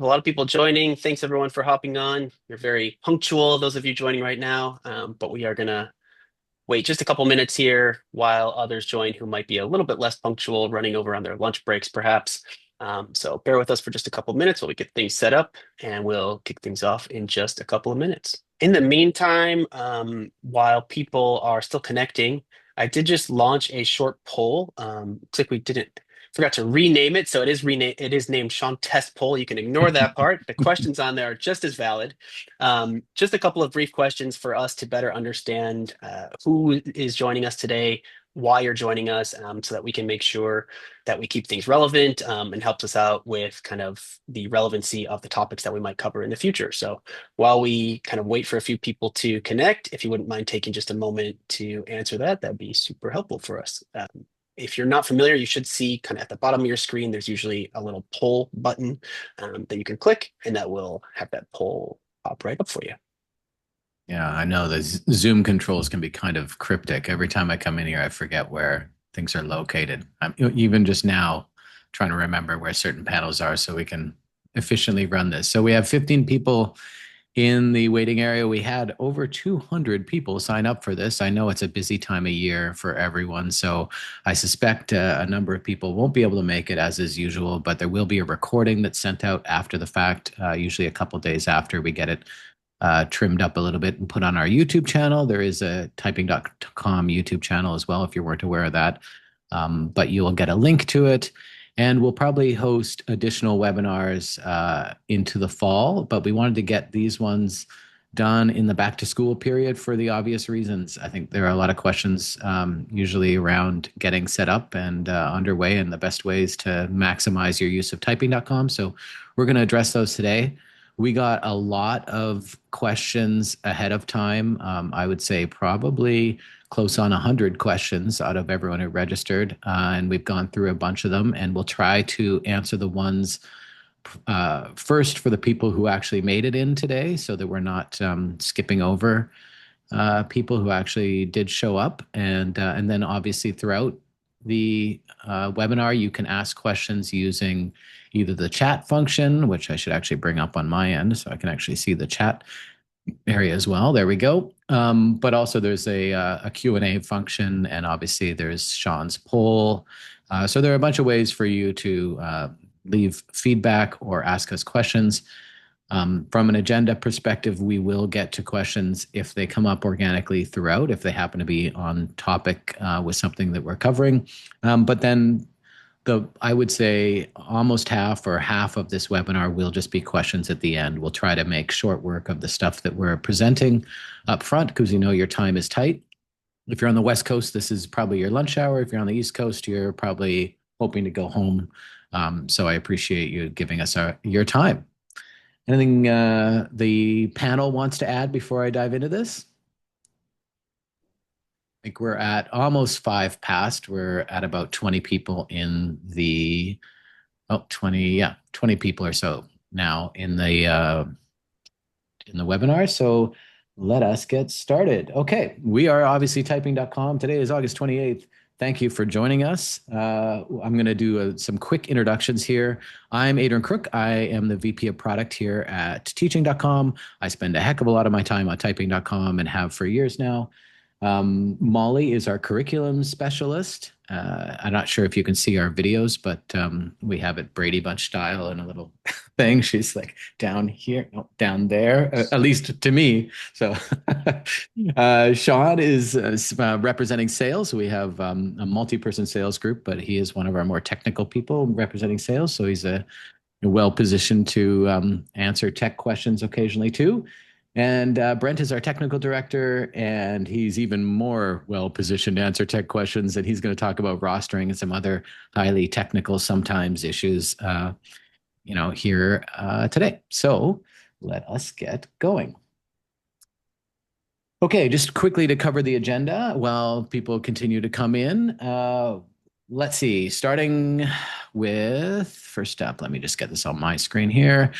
A lot of people joining. Thanks everyone for hopping on. You're very punctual, those of you joining right now. But we are gonna wait just a couple minutes here while others join who might be a little bit less punctual, running over on their lunch breaks perhaps. So bear with us for just a couple minutes while we get things set up, and we'll kick things off in just a couple of minutes. In the meantime, while people are still connecting, I did just launch a short poll. Looks like we didn't forgot to rename it, so it is named Shawn Test Poll. You can ignore that part. The questions on there are just as valid. Just a couple of brief questions for us to better understand who is joining us today, why you're joining us, so that we can make sure that we keep things relevant, and helps us out with kind of the relevancy of the topics that we might cover in the future. So while we kind of wait for a few people to connect, if you wouldn't mind taking just a moment to answer that, that'd be super helpful for us. If you're not familiar, you should see kind of at the bottom of your screen, there's usually a little poll button that you can click, and that will have that poll pop right up for you. Yeah, I know the Zoom controls can be kind of cryptic. Every time I come in here, I forget where things are located. I'm even just now trying to remember where certain panels are so we can efficiently run this. So we have 15 people in the waiting area. We had over 200 people sign up for this. I know it's a busy time of year for everyone, so I suspect a number of people won't be able to make it as is usual, but there will be a recording that's sent out after the fact, usually a couple days after we get it trimmed up a little bit and put on our YouTube channel. There is a typing.com YouTube channel as well, if you weren't aware of that. But you'll get a link to it. And we'll probably host additional webinars into the fall, but we wanted to get these ones done in the back to school period for the obvious reasons. I think there are a lot of questions usually around getting set up and underway and the best ways to maximize your use of typing.com. So we're going to address those today. We got a lot of questions ahead of time. I would say probably close on 100 questions out of everyone who registered. And we've gone through a bunch of them, and we'll try to answer the ones first for the people who actually made it in today so that we're not skipping over people who actually did show up. And then obviously throughout the webinar, you can ask questions using either the chat function, which I should actually bring up on my end so I can actually see the chat area as well. There we go. But also there's a Q&A function, and obviously there's Shawn's poll. So there are a bunch of ways for you to leave feedback or ask us questions. From an agenda perspective, we will get to questions if they come up organically throughout, if they happen to be on topic with something that we're covering. But then I would say almost half or half of this webinar will just be questions at the end. We'll try to make short work of the stuff that we're presenting up front because you know your time is tight. If you're on the West Coast, this is probably your lunch hour. If you're on the East Coast, you're probably hoping to go home. So I appreciate you giving us your time. Anything the panel wants to add before I dive into this? I think we're at almost 5 past. We're at about 20 people in the, 20 people or so now in the webinar. So let us get started. Okay, we are obviously typing.com. Today is August 28th. Thank you for joining us. I'm going to do some quick introductions here. I'm Adrian Crook. I am the VP of Product here at teaching.com. I spend a heck of a lot of my time on typing.com and have for years now. Molly is our curriculum specialist. I'm not sure if you can see our videos, but we have it Brady Bunch style in a little thing. She's like down here, no, down there, at least to me. So Shawn is representing sales. We have a multi-person sales group, but he is one of our more technical people representing sales. So he's well positioned to answer tech questions occasionally too. And Brent is our technical director, and he's even more well positioned to answer tech questions. And he's going to talk about rostering and some other highly technical, sometimes issues, here today. So let us get going. Okay, just quickly to cover the agenda while people continue to come in. Let's see, starting with first up, let me just get this on my screen here.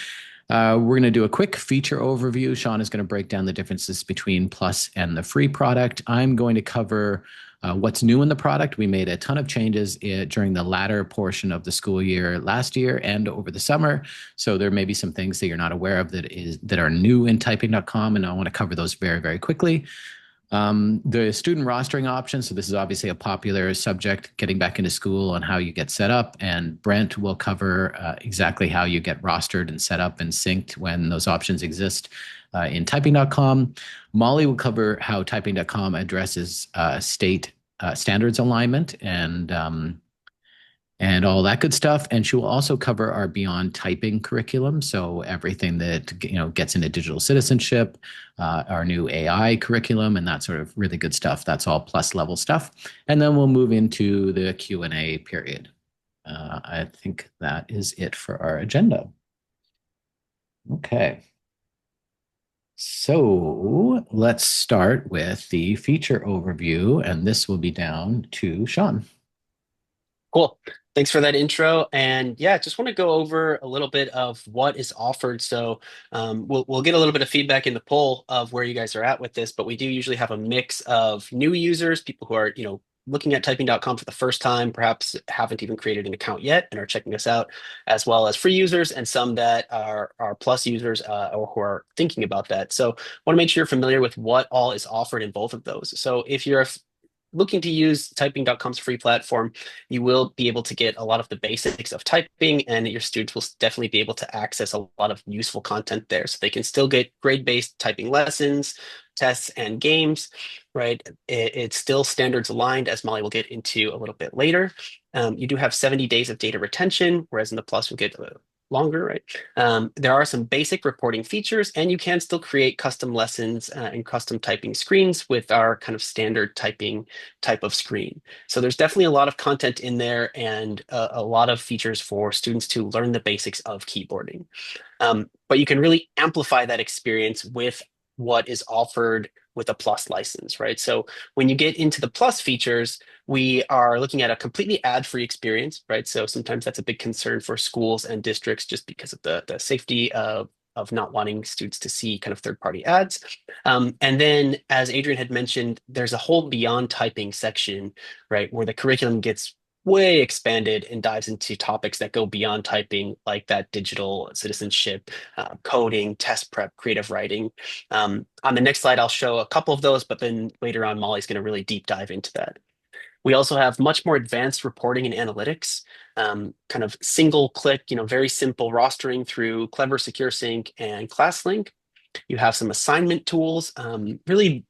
We're going to do a quick feature overview. Shawn is going to break down the differences between Plus and the free product. I'm going to cover What's new in the product? We made a ton of changes during the latter portion of the school year last year and over the summer. So there may be some things that you're not aware of that are new in typing.com, and I want to cover those very, very quickly. The student rostering option. So this is obviously a popular subject, getting back into school and how you get set up. And Brent will cover exactly how you get rostered and set up and synced when those options exist in typing.com. Molly will cover how typing.com addresses state standards alignment and all that good stuff. And she will also cover our Beyond Typing curriculum. So everything that gets into digital citizenship, our new AI curriculum, and that sort of really good stuff. That's all plus level stuff. And then we'll move into the Q&A period. I think that is it for our agenda. Okay. So let's start with the feature overview, and this will be down to Shawn. Cool. Thanks for that intro. And yeah, just want to go over a little bit of what is offered. So we'll get a little bit of feedback in the poll of where you guys are at with this, but we do usually have a mix of new users, people who are, looking at typing.com for the first time, perhaps haven't even created an account yet and are checking us out, as well as free users and some that are plus users or who are thinking about that. So want to make sure you're familiar with what all is offered in both of those. So if you're looking to use typing.com's free platform, you will be able to get a lot of the basics of typing, and your students will definitely be able to access a lot of useful content there. So they can still get grade-based typing lessons, tests, and games, right? It's still standards aligned, as Molly will get into a little bit later. You do have 70 days of data retention, whereas in the Plus, you'll get longer, right? There are some basic reporting features, and you can still create custom lessons and custom typing screens with our kind of standard typing type of screen. So there's definitely a lot of content in there and a lot of features for students to learn the basics of keyboarding. But you can really amplify that experience with what is offered with a Plus license, right? So when you get into the Plus features, we are looking at a completely ad-free experience, right? So sometimes that's a big concern for schools and districts just because of the safety of not wanting students to see kind of third-party ads. And then, as Adrian had mentioned, there's a whole Beyond Typing section, right, where the curriculum gets way expanded and dives into topics that go beyond typing, like that digital citizenship, coding, test prep, creative writing. On the next slide, I'll show a couple of those, but then later on, Molly's going to really deep dive into that. We also have much more advanced reporting and analytics, kind of single click, very simple rostering through Clever Secure Sync and ClassLink. You have some assignment tools. Really,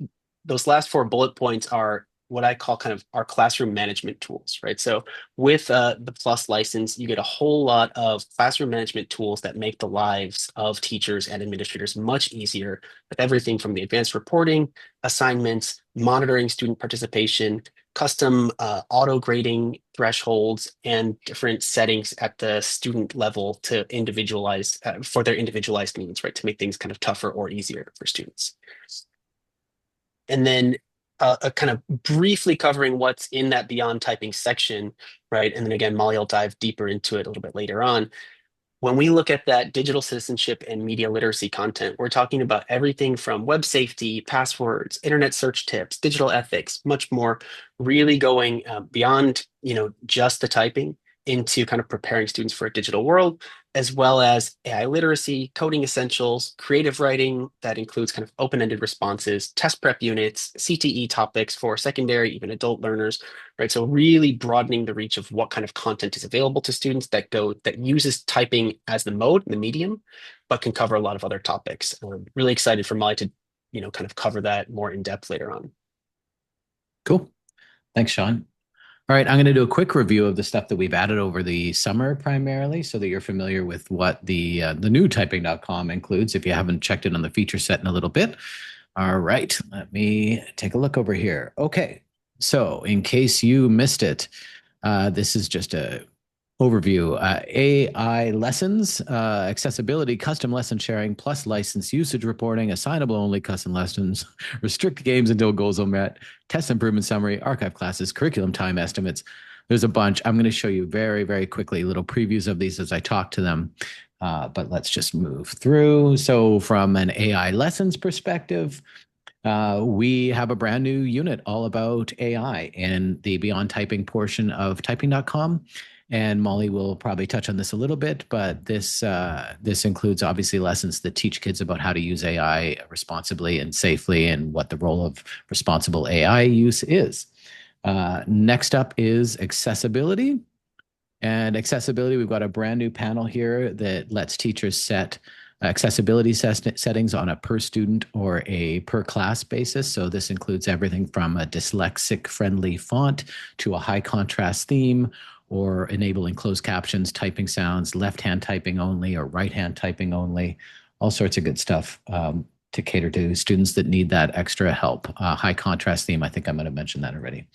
those last four bullet points are what I call kind of our classroom management tools, right? So with the Plus license, you get a whole lot of classroom management tools that make the lives of teachers and administrators much easier, with everything from the advanced reporting, assignments, monitoring student participation, custom auto grading thresholds, and different settings at the student level to individualize for their individualized needs, right? To make things kind of tougher or easier for students. And then kind of briefly covering what's in that Beyond Typing section, right? And then again, Molly will dive deeper into it a little bit later on. When we look at that digital citizenship and media literacy content, we're talking about everything from web safety, passwords, internet search tips, digital ethics, much more, really going beyond, just the typing into kind of preparing students for a digital world, as well as AI literacy, coding essentials, creative writing that includes kind of open-ended responses, test prep units, CTE topics for secondary, even adult learners, right? So really broadening the reach of what kind of content is available to students that uses typing as the mode, the medium, but can cover a lot of other topics. I'm really excited for Molly to, kind of cover that more in depth later on. Cool. Thanks, Shawn. All right, I'm going to do a quick review of the stuff that we've added over the summer primarily so that you're familiar with what the new typing.com includes if you haven't checked in on the feature set in a little bit. All right, let me take a look over here. Okay, so in case you missed it, this is just a overview. AI lessons, accessibility, custom lesson sharing, plus license usage reporting, assignable only custom lessons, restrict games until goals are met, test improvement summary, archive classes, curriculum time estimates. There's a bunch. I'm going to show you very, very quickly little previews of these as I talk to them. But let's just move through. So from an AI lessons perspective, We have a brand new unit all about AI in the Beyond Typing portion of typing.com. And Molly will probably touch on this a little bit, but this includes obviously lessons that teach kids about how to use AI responsibly and safely, and what the role of responsible AI use is. Next up is accessibility. And accessibility, we've got a brand new panel here that lets teachers set accessibility settings on a per student or a per class basis. So this includes everything from a dyslexic friendly font to a high contrast theme, or enabling closed captions, typing sounds, left hand typing only or right hand typing only, all sorts of good stuff to cater to students that need that extra help. High contrast theme, I think I might have mentioned that already.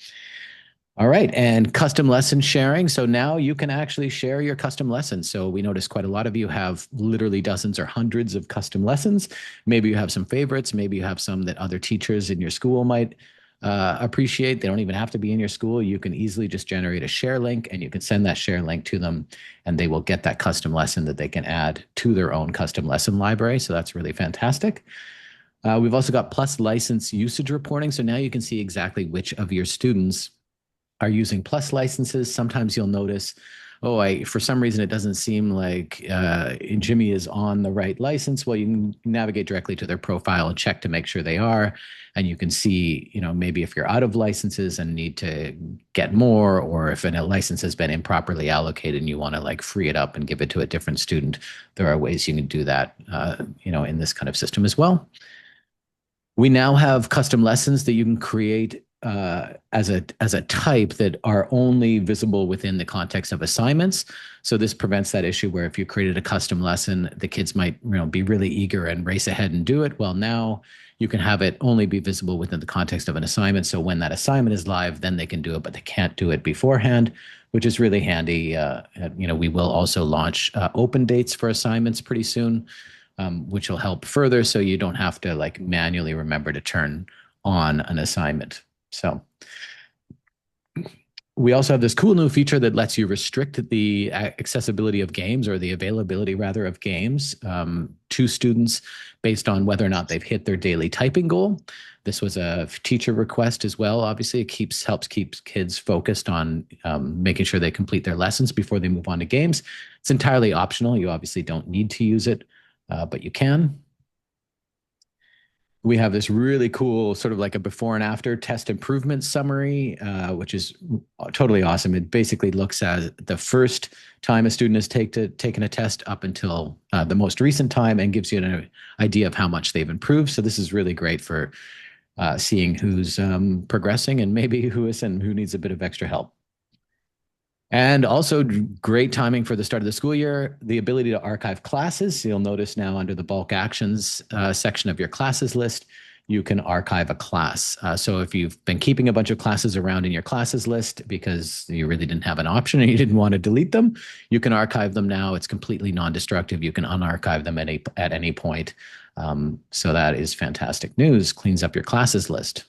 All right, and custom lesson sharing. So now you can actually share your custom lessons. So we notice quite a lot of you have literally dozens or hundreds of custom lessons. Maybe you have some favorites. Maybe you have some that other teachers in your school might appreciate. They don't even have to be in your school. You can easily just generate a share link, and you can send that share link to them, and they will get that custom lesson that they can add to their own custom lesson library. So that's really fantastic. We've also got plus license usage reporting. So now you can see exactly which of your students are using plus licenses. Sometimes you'll notice, oh, for some reason it doesn't seem like Jimmy is on the right license. Well, you can navigate directly to their profile and check to make sure they are. And you can see, maybe if you're out of licenses and need to get more, or if a license has been improperly allocated and you want to like free it up and give it to a different student, there are ways you can do that, in this kind of system as well. We now have custom lessons that you can create as a type that are only visible within the context of assignments. So this prevents that issue where if you created a custom lesson, the kids might be really eager and race ahead and do it. Well, now you can have it only be visible within the context of an assignment. So when that assignment is live, then they can do it, but they can't do it beforehand, which is really handy. We will also launch open dates for assignments pretty soon, which will help further, so you don't have to like manually remember to turn on an assignment. So we also have this cool new feature that lets you restrict the accessibility of games, or the availability rather of games, to students based on whether or not they've hit their daily typing goal. This was a teacher request as well. Obviously, it helps keep kids focused on making sure they complete their lessons before they move on to games. It's entirely optional. You obviously don't need to use it, but you can. We have this really cool sort of like a before and after test improvement summary, which is totally awesome. It basically looks at the first time a student has taken a test up until the most recent time, and gives you an idea of how much they've improved. So this is really great for seeing who's progressing, and maybe who isn't, who needs a bit of extra help. And also great timing for the start of the school year, the ability to archive classes. You'll notice now under the bulk actions section of your classes list, you can archive a class. So if you've been keeping a bunch of classes around in your classes list because you really didn't have an option and you didn't want to delete them, you can archive them now. It's completely non-destructive. You can unarchive them at any point. So that is fantastic news. Cleans up your classes list.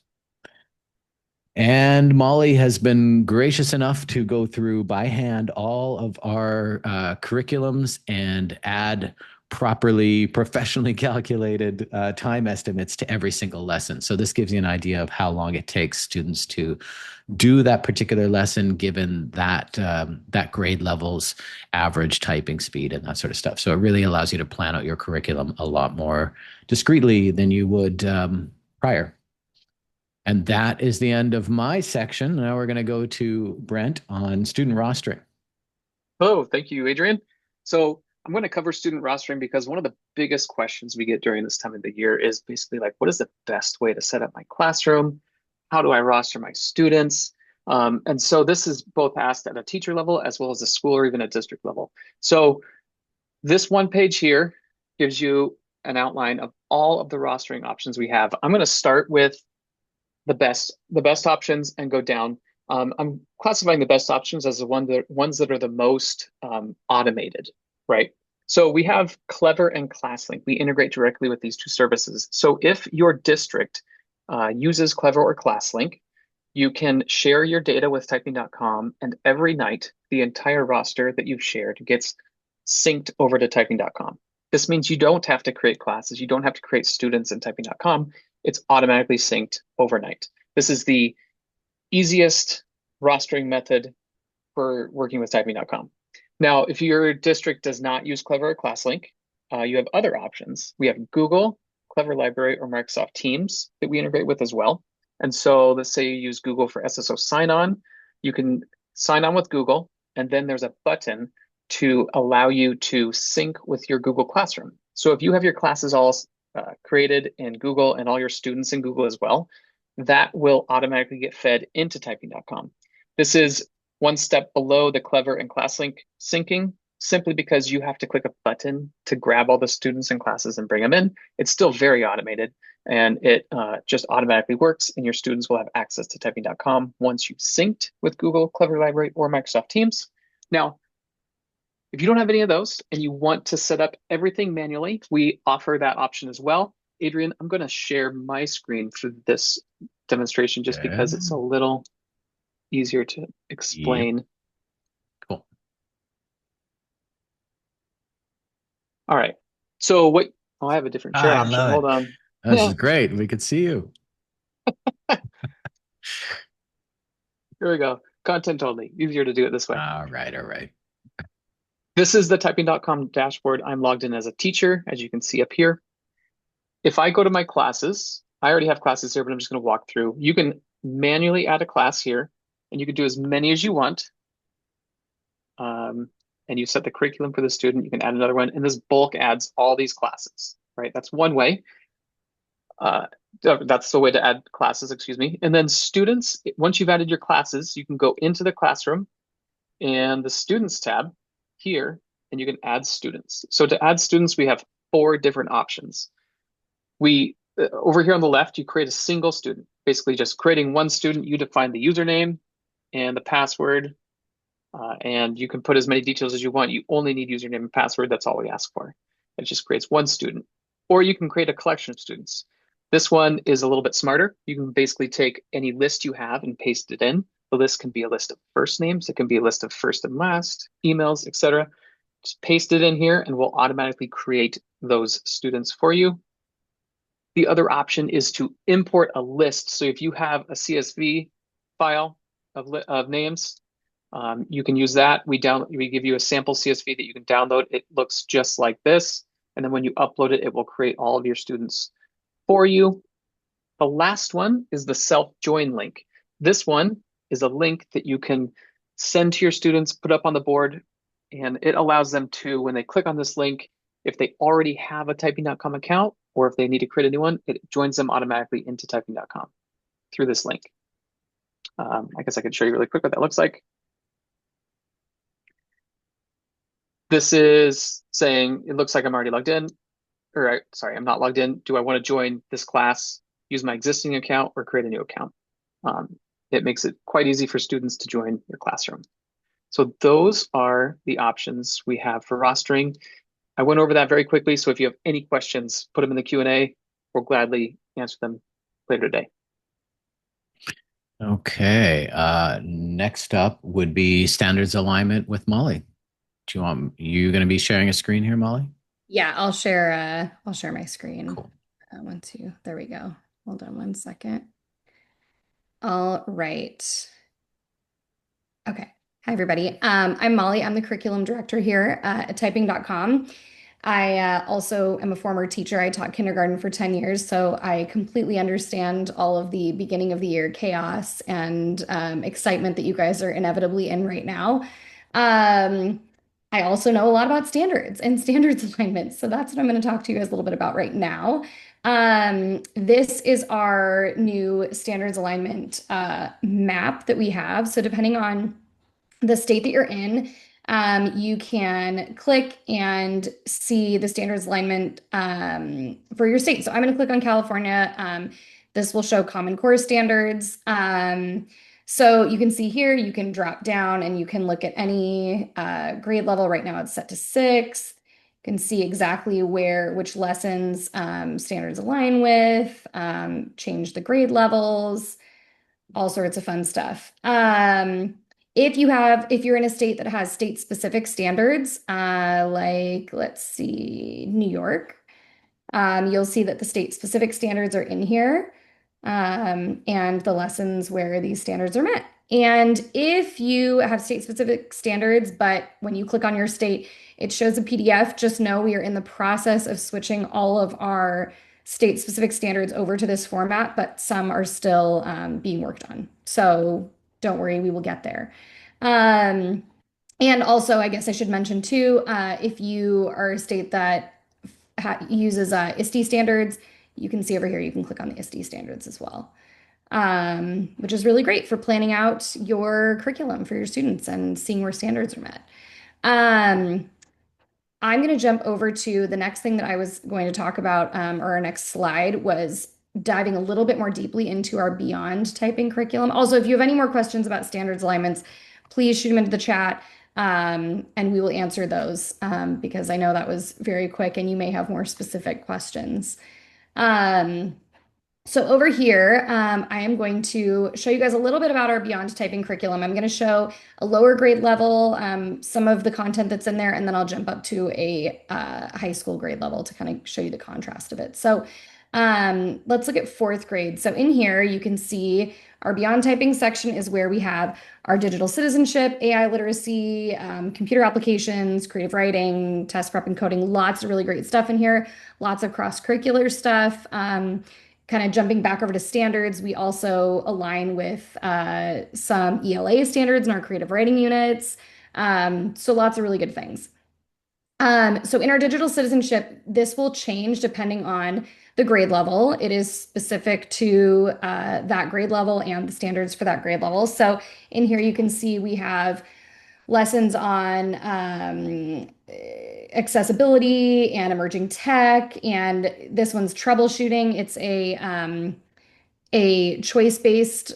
And Molly has been gracious enough to go through by hand all of our curriculums and add properly, professionally calculated time estimates to every single lesson. So this gives you an idea of how long it takes students to do that particular lesson, given that that grade level's average typing speed and that sort of stuff. So it really allows you to plan out your curriculum a lot more discreetly than you would prior. And that is the end of my section. Now we're going to go to Brent on student rostering. Oh, thank you, Adrian. So I'm going to cover student rostering because one of the biggest questions we get during this time of the year is basically like, what is the best way to set up my classroom? How do I roster my students? And so this is both asked at a teacher level as well as a school or even a district level. So this one page here gives you an outline of all of the rostering options we have. I'm going to start with the best options and go down. I'm classifying the best options as the ones that are the most automated, right? So we have Clever and ClassLink. We integrate directly with these two services. So if your district uses Clever or ClassLink, you can share your data with typing.com, and every night the entire roster that you've shared gets synced over to typing.com. This means you don't have to create classes. You don't have to create students in typing.com. it's automatically synced overnight. This is the easiest rostering method for working with typing.com. Now, if your district does not use Clever or ClassLink, you have other options. We have Google, Clever Library, or Microsoft Teams that we integrate with as well. And so let's say you use Google for SSO sign-on. You can sign on with Google, and then there's a button to allow you to sync with your Google Classroom. So if you have your classes all created in Google and all your students in Google as well, that will automatically get fed into typing.com. This is one step below the Clever and ClassLink syncing, simply because you have to click a button to grab all the students and classes and bring them in. It's still very automated, and it just automatically works, and your students will have access to typing.com once you've synced with Google, Clever Library, or Microsoft Teams. Now, if you don't have any of those and you want to set up everything manually, we offer that option as well. Adrian, I'm going to share my screen for this demonstration just because it's a little easier to explain. Yep. Cool. All right. So what? Oh, I have a different share option. Hold on. This is great. We could see you. Here we go. Content only. Easier to do it this way. All right. All right. This is the typing.com dashboard. I'm logged in as a teacher, as you can see up here. If I go to my classes, I already have classes here, but I'm just going to walk through. You can manually add a class here, and you can do as many as you want. And you set the curriculum for the student. You can add another one, and this bulk adds all these classes, right? That's one way. That's the way to add classes, excuse me. And then students, once you've added your classes, you can go into the classroom and the students tab here, and you can add students. So to add students, we have 4 different options. We over here on the left, you create a single student, basically just creating one student. You define the username and the password, and you can put as many details as you want. You only need username and password. That's all we ask for. It just creates one student. Or you can create a collection of students. This one is a little bit smarter. You can basically take any list you have and paste it in. The list can be a list of first names. It can be a list of first and last, emails, etc. Just paste it in here and we'll automatically create those students for you. The other option is to import a list. So if you have a CSV file of names, you can use that. We give you a sample CSV that you can download. It looks just like this. And then when you upload it, it will create all of your students for you. The last one is the self-join link. This one is a link that you can send to your students, put up on the board, and it allows them to, when they click on this link, if they already have a typing.com account, or if they need to create a new one, it joins them automatically into typing.com through this link. I guess I could show you really quick what that looks like. This is saying, it looks like I'm already logged in, or sorry, I'm not logged in. Do I want to join this class, use my existing account, or create a new account? It makes it quite easy for students to join your classroom. So those are the options we have for rostering. I went over that very quickly, so if you have any questions, put them in the Q&A. We'll gladly answer them later today. Okay. Next up would be standards alignment with Molly. Do you want you going to be sharing a screen here, Molly? Yeah, I'll share my screen. Cool. 1, 2, there we go. Hold on 1 second. All right. Okay. Hi, everybody. I'm Molly. I'm the curriculum director here at typing.com. I also am a former teacher. I taught kindergarten for 10 years, so I completely understand all of the beginning of the year chaos and excitement that you guys are inevitably in right now. I also know a lot about standards and standards alignment, so that's what I'm going to talk to you guys a little bit about right now. This is our new standards alignment map that we have. So depending on the state that you're in, you can click and see the standards alignment for your state. So I'm going to click on California. This will show Common Core standards. So you can see here, you can drop down and you can look at any grade level. Right now it's set to 6th. You can see exactly which lessons standards align with, change the grade levels, all sorts of fun stuff. If you're in a state that has state-specific standards, like let's see, New York, You'll see that the state-specific standards are in here, and the lessons where these standards are met. And if you have state-specific standards, but when you click on your state, it shows a PDF, just know we are in the process of switching all of our state-specific standards over to this format, but some are still being worked on. So don't worry, we will get there. And also, I guess I should mention too, if you are a state that uses ISTE standards, you can see over here, you can click on the ISTE standards as well, which is really great for planning out your curriculum for your students and seeing where standards are met. I'm going to jump over to the next thing that I was going to talk about, or our next slide was diving a little bit more deeply into our beyond typing curriculum. Also, if you have any more questions about standards alignments, please shoot them into the chat, and we will answer those, because I know that was very quick and you may have more specific questions. So over here, I am going to show you guys a little bit about our Beyond Typing curriculum. I'm going to show a lower grade level, some of the content that's in there, and then I'll jump up to a high school grade level to kind of show you the contrast of it. So let's look at fourth grade. So in here, you can see our Beyond Typing section is where we have our digital citizenship, AI literacy, computer applications, creative writing, test prep and coding, lots of really great stuff in here, lots of cross-curricular stuff. Kind of jumping back over to standards, we also align with some ELA standards in our creative writing units. So lots of really good things. So in our digital citizenship, this will change depending on the grade level. It is specific to that grade level and the standards for that grade level. So in here, you can see we have lessons on accessibility and emerging tech, and this one's troubleshooting. It's a choice-based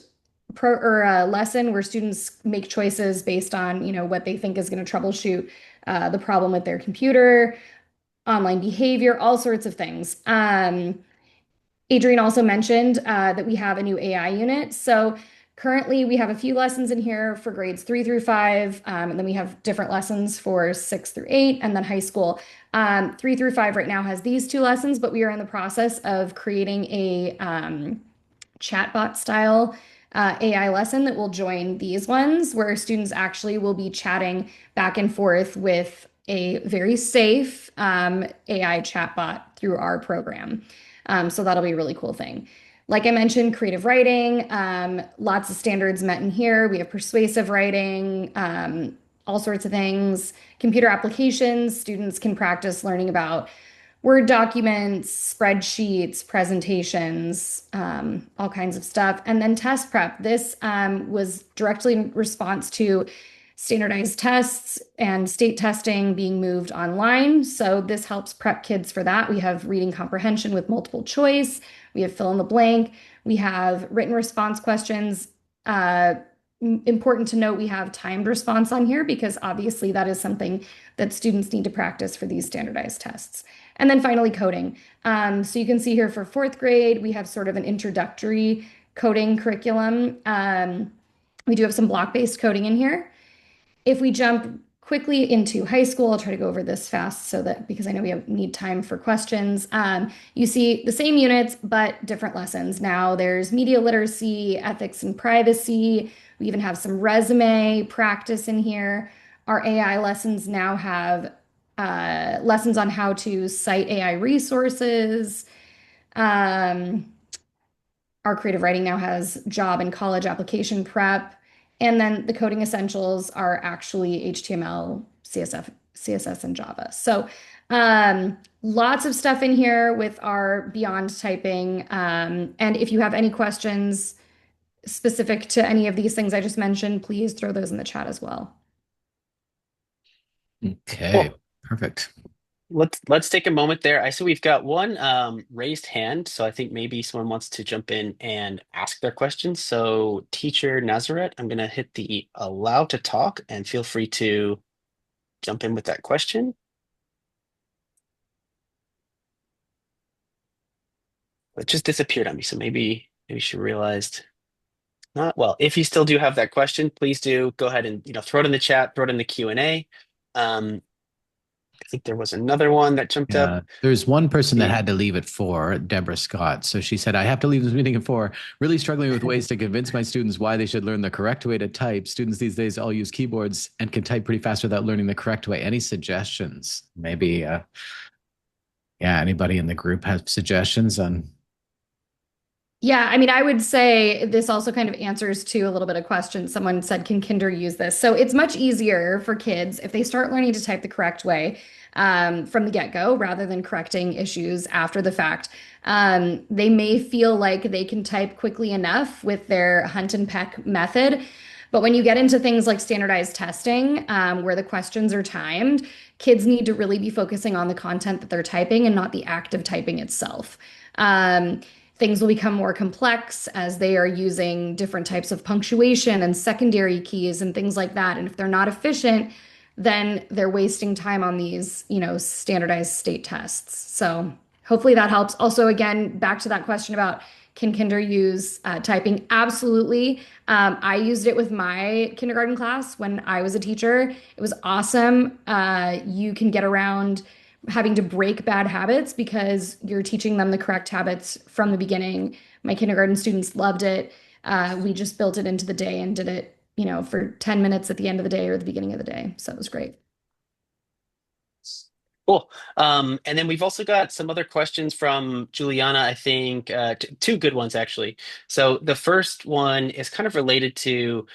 lesson where students make choices based on what they think is going to troubleshoot the problem with their computer, online behavior, all sorts of things. Adrian also mentioned that we have a new AI unit. So currently we have a few lessons in here for grades 3 through 5, and then we have different lessons for 6 through 8, and then high school. 3 through 5 right now has these 2 lessons, but we are in the process of creating a chatbot style AI lesson that will join these ones, where students actually will be chatting back and forth with a very safe AI chatbot through our program. So that'll be a really cool thing. Like I mentioned, creative writing, lots of standards met in here. We have persuasive writing, all sorts of things. Computer applications, students can practice learning about Word documents, spreadsheets, presentations, all kinds of stuff. And then test prep. This was directly in response to standardized tests and state testing being moved online. So this helps prep kids for that. We have reading comprehension with multiple choice. We have fill in the blank. We have written response questions. Important to note, we have timed response on here because obviously that is something that students need to practice for these standardized tests. And then finally, coding. So you can see here for fourth grade, we have sort of an introductory coding curriculum. We do have some block-based coding in here. If we jump quickly into high school, I'll try to go over this fast so that because I know we need time for questions. You see the same units, but different lessons. Now there's media literacy, ethics and privacy. We even have some resume practice in here. Our AI lessons now have lessons on how to cite AI resources. Our creative writing now has job and college application prep. And then the coding essentials are actually HTML, CSS, and Java. So lots of stuff in here with our Beyond Typing. And if you have any questions specific to any of these things I just mentioned, please throw those in the chat as well. Okay, Cool. perfect. Let's take a moment there. I see we've got one raised hand, so I think maybe someone wants to jump in and ask their questions. So Teacher Nazareth, I'm going to hit the allow to talk and feel free to jump in with that question. It just disappeared on me, so maybe she realized not. Well, if you still do have that question, please do go ahead and throw it in the chat, throw it in the Q&A. I think there was another one that jumped up. Yeah, there's one person that had to leave at 4, Deborah Scott. So she said, I have to leave this meeting at 4. Really struggling with ways to convince my students why they should learn the correct way to type. Students these days all use keyboards and can type pretty fast without learning the correct way. Any suggestions? Maybe, yeah, anybody in the group have suggestions on? Yeah, I mean, I would say this also kind of answers to a little bit of question. Someone said, can Kinder use this? So it's much easier for kids if they start learning to type the correct way from the get-go rather than correcting issues after the fact. They may feel like they can type quickly enough with their hunt and peck method. But when you get into things like standardized testing, where the questions are timed, kids need to really be focusing on the content that they're typing and not the act of typing itself. Things will become more complex as they are using different types of punctuation and secondary keys and things like that. And if they're not efficient, then they're wasting time on these, standardized state tests. So hopefully that helps. Also, again, back to that question about can Kinder use typing? Absolutely. I used it with my kindergarten class when I was a teacher. It was awesome. You can get around having to break bad habits because you're teaching them the correct habits from the beginning. My kindergarten students loved it. We just built it into the day and did it, for 10 minutes at the end of the day or the beginning of the day. So it was great. Cool. And then we've also got some other questions from Juliana, I think, two good ones actually. So the first one is kind of related to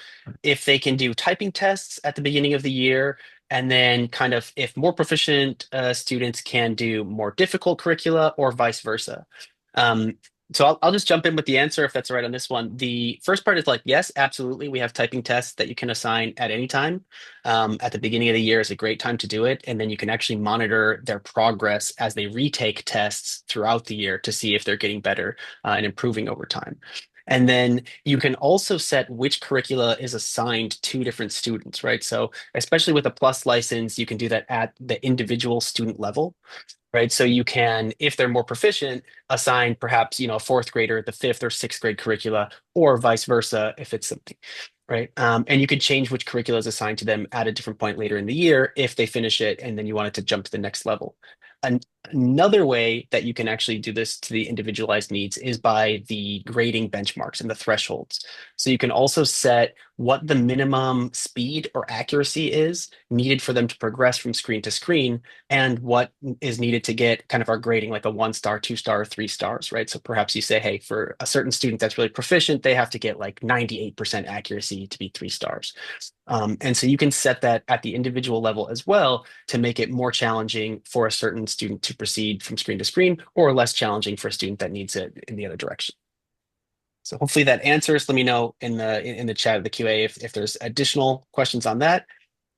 if they can do typing tests at the beginning of the year, and then kind of if more proficient students can do more difficult curricula or vice versa. Um, so I'll just jump in with the answer if that's all right on this one. The first part is like, yes, absolutely. We have typing tests that you can assign at any time. At the beginning of the year is a great time to do it. And then you can actually monitor their progress as they retake tests throughout the year to see if they're getting better and improving over time. And then you can also set which curricula is assigned to different students, right? So especially with a plus license, you can do that at the individual student level, right? So you can, if they're more proficient, assign perhaps, a fourth grader the fifth or sixth grade curricula, or vice versa if it's something, right? And you could change which curricula is assigned to them at a different point later in the year if they finish it and then you want it to jump to the next level. Another way that you can actually do this to the individualized needs is by the grading benchmarks and the thresholds. So you can also set what the minimum speed or accuracy is needed for them to progress from screen to screen and what is needed to get kind of our grading, like a 1-star, 2-star, 3 stars, right? So perhaps you say, hey, for a certain student that's really proficient, they have to get like 98% accuracy to be 3 stars. And so you can set that at the individual level as well to make it more challenging for a certain student to proceed from screen to screen or less challenging for a student that needs it in the other direction. So hopefully that answers. Let me know in the chat of the QA if there's additional questions on that.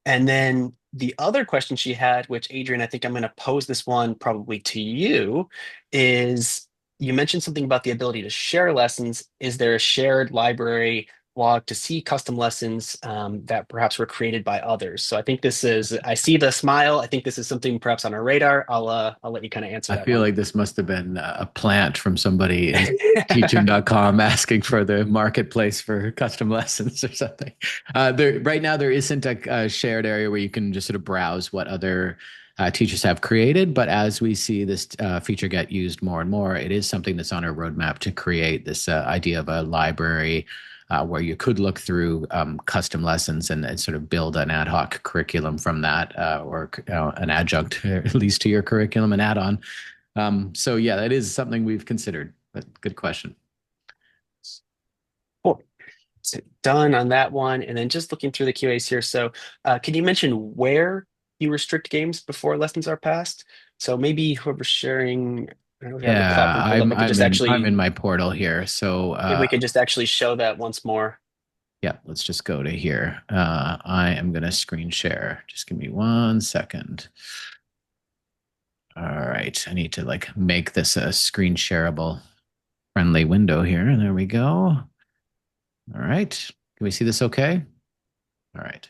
And then the other question she had, which Adrian, I think I'm going to pose this one probably to you, is you mentioned something about the ability to share lessons. Is there a shared library log to see custom lessons that perhaps were created by others? So I think I see the smile. I think this is something perhaps on our radar. I'll let you kind of answer I that feel one. like this must have been a plant from somebody in teaching.com asking for the marketplace for custom lessons or something. Right now, there isn't a shared area where you can just sort of browse what other teachers have created. But as we see this feature get used more and more, it is something that's on our roadmap to create this idea of a library where you could look through custom lessons and sort of build an ad hoc curriculum from that, or an adjunct, at least to your curriculum, an add-on. So yeah, that is something we've considered, but good question. Cool. So done on that one. And then just looking through the QAs here. So can you mention where you restrict games before lessons are passed? So maybe whoever's sharing, I don't have the platform pulled up. I could just I'm in my portal here. So if we could just actually show that once more. Yeah, let's just go to here. I am going to screen share. Just give me 1 second. All right, I need to make this a screen shareable friendly window here. There we go. All right, can we see this okay? All right.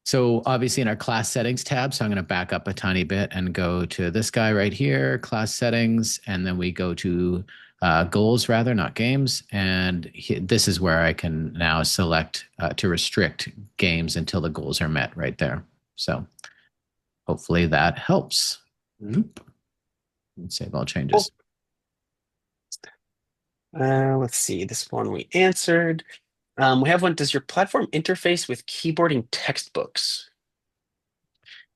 So obviously in our class settings tab, so I'm going to back up a tiny bit and go to this guy right here, class settings, and then we go to goals rather, not games. And this is where I can now select to restrict games until the goals are met right there. So hopefully that helps. Nope. Save all changes. Cool. Let's see, this one we answered. We have one, does your platform interface with keyboarding textbooks?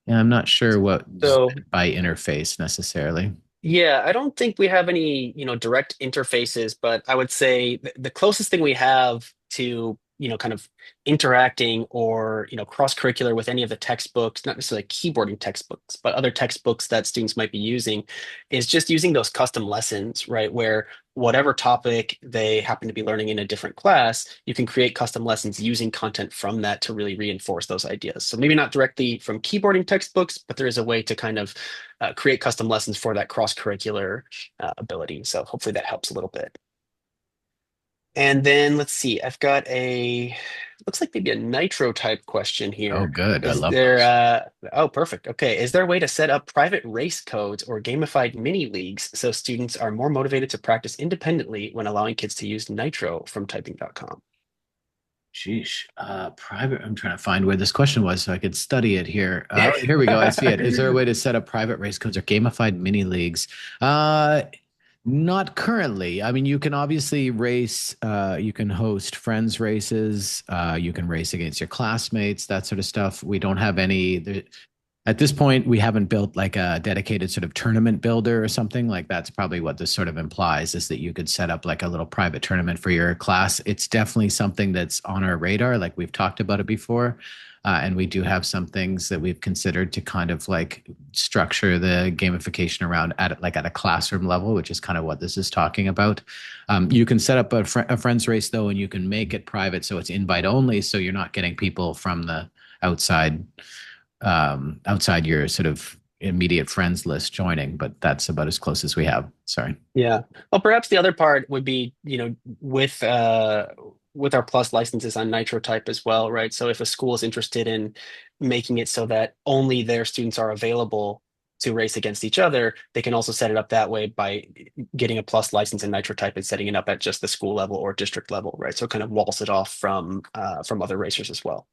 Yeah, I'm not sure what So by interface necessarily. yeah, I don't think we have any, direct interfaces, but I would say the closest thing we have to, kind of interacting or, cross-curricular with any of the textbooks, not necessarily keyboarding textbooks, but other textbooks that students might be using, is just using those custom lessons, right? Where whatever topic they happen to be learning in a different class, you can create custom lessons using content from that to really reinforce those ideas. So maybe not directly from keyboarding textbooks, but there is a way to kind of create custom lessons for that cross-curricular ability. So hopefully that helps a little bit. And then let's see, I've got looks like maybe a nitro type question Oh, here. good. I Is love there, those. oh, perfect. Okay. Is there a way to set up private race codes or gamified mini leagues so students are more motivated to practice independently when allowing kids to use nitro from typing.com? Sheesh. Private. I'm trying to find where this question was so I could study it here. Here we go. I see it. Is there a way to set up private race codes or gamified mini leagues? Not currently. I mean, you can obviously race, you can host friends races, you can race against your classmates, that sort of stuff. We don't have any. At this point, we haven't built like a dedicated sort of tournament builder or something. Like that's probably what this sort of implies is that you could set up like a little private tournament for your class. It's definitely something that's on our radar. Like we've talked about it before. And we do have some things that we've considered to kind of like structure the gamification around at a classroom level, which is kind of what this is talking about. You can set up a friends race though, and you can make it private so it's invite only, so you're not getting people from the outside outside your sort of immediate friends list joining, but that's about as close as we have. Sorry. Yeah. Well, perhaps the other part would be, with our plus licenses on Nitro type as well, right? So if a school is interested in making it so that only their students are available to race against each other, they can also set it up that way by getting a plus license in Nitro type and setting it up at just the school level or district level, right? So it kind of walls it off from other racers as well.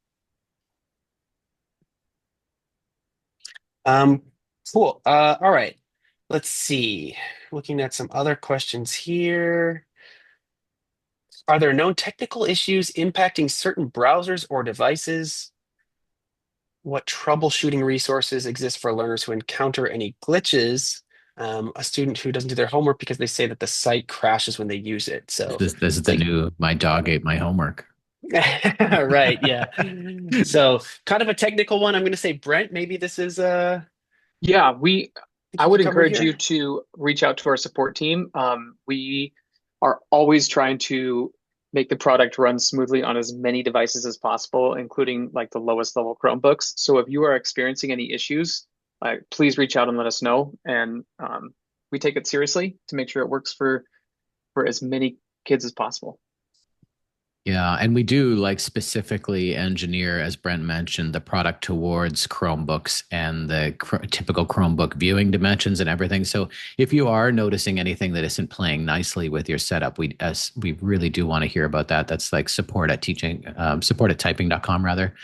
Um, cool. All right. Let's see. Looking at some other questions here. Are there known technical issues impacting certain browsers or devices? What troubleshooting resources exist for learners who encounter any glitches? A student who doesn't do their homework because they say that the site crashes when they use it. So This is it's the like, new my dog ate my homework. right, yeah. So kind of a technical one. I'm going to say, Brent, maybe this is Yeah, think I you would could cover encourage here. you to reach out to our support team. We are always trying to make the product run smoothly on as many devices as possible, including like the lowest level Chromebooks. So if you are experiencing any issues, please reach out and let us know. And we take it seriously to make sure it works for as many kids as possible. Yeah, and we do like specifically engineer, as Brent mentioned, the product towards Chromebooks and the typical Chromebook viewing dimensions and everything. So if you are noticing anything that isn't playing nicely with your setup, we really do want to hear about that. That's like support at typing.com rather.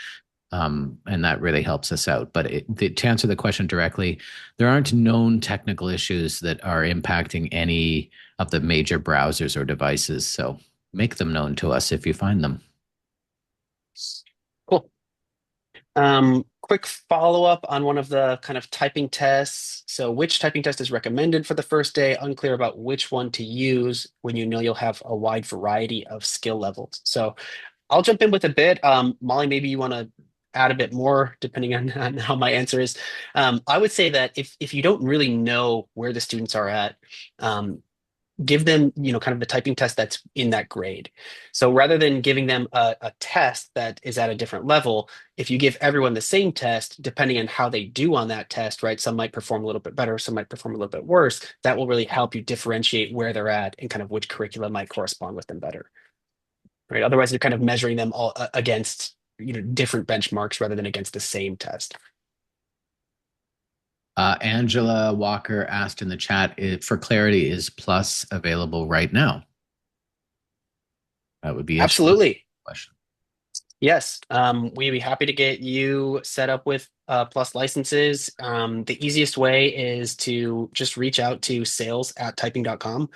And that really helps us out. But to answer the question directly, there aren't known technical issues that are impacting any of the major browsers or devices. So make them known to us if you find them. Cool. Quick follow-up on one of the kind of typing tests. So which typing test is recommended for the first day? Unclear about which one to use when you know you'll have a wide variety of skill levels. So I'll jump in with a bit. Molly, maybe you want to add a bit more depending on how my answer is. I would say that if you don't really know where the students are at, give them, kind of the typing test that's in that grade. So rather than giving them a test that is at a different level, if you give everyone the same test, depending on how they do on that test, right? Some might perform a little bit better, some might perform a little bit worse. That will really help you differentiate where they're at and kind of which curricula might correspond with them better, right? Otherwise, you're kind of measuring them all against, different benchmarks rather than against the same test. Angela Walker asked in the chat, for clarity, is Plus available right now? That would be a Absolutely. question. Yes, we'd be happy to get you set up with Plus licenses. The easiest way is to just reach out to sales@typing.com.